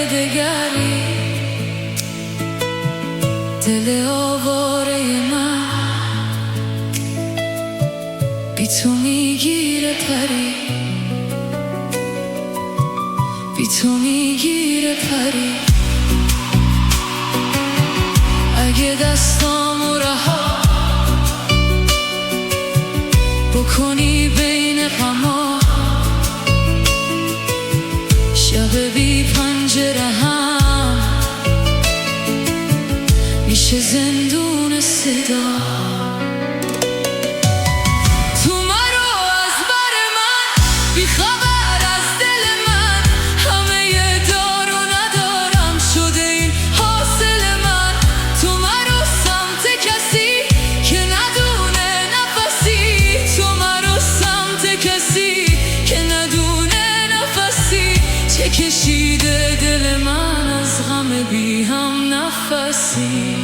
دگری، دل آواره من بی تو میگیره پری، بی تو میگیره پری. اگه دستامو رها بکنی بین غما، شب بی پنجره هم میشه زندون صدا. تو مرو از بر من بی خبر از دل من، همه ی دار و ندارم شده این حاصل من. تو مرو سمت کسی که ندونه نفسی، تو مرو سمت کسی که ندونه نفسی. چه کشیده دل من از غم بی هم نفسی.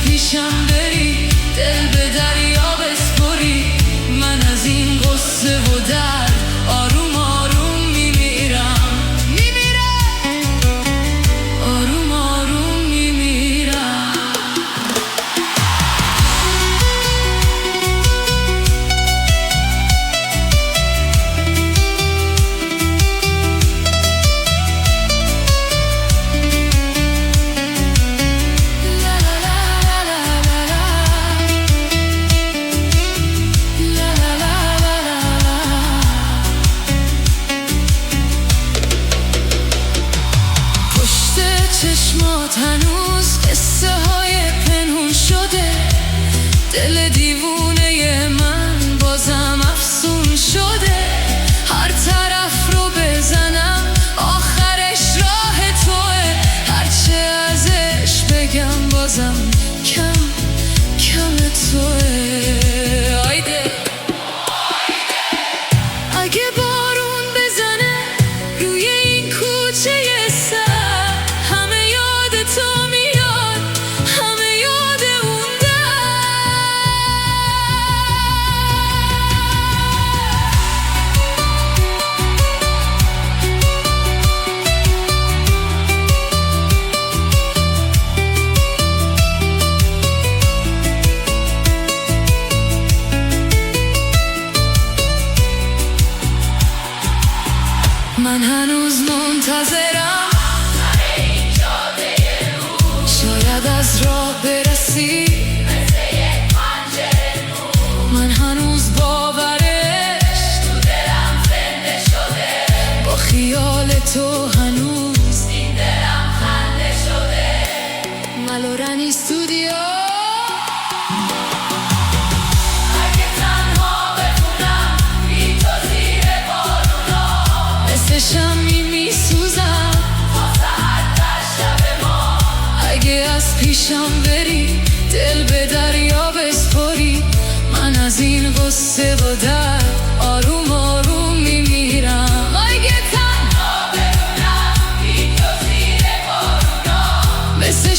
پیشم بری دل به دریا بسپری، من از این غصه و درد آروم آروم میمیرم، میمیرم، آروم آروم میمیرم. چشمات هنوز قصه های پنهون شده، دل دیوونه من بازم افسون شده. هر طرف رو بزنم آخرش راه توه، هرچه ازش بگم بازم کم کم توه. آیده اگه بارون بزنه روی این کوچه من هنوز منتظرم این جاده نور، شاید از راه برسی مثل یک پنجره نور. من هنوز باورش تو دلم زنده شده، با خیال تو هنوز این دلم خنده شده. Malorani Studio. شمی میسوزم تا سحر در شب ما، اگه از پیشم بری دل به دریا بسپری، من از این غصه و درد آروم آروم میمیرم. اگه تنها بمونم بی تو زیر بارونا، مثل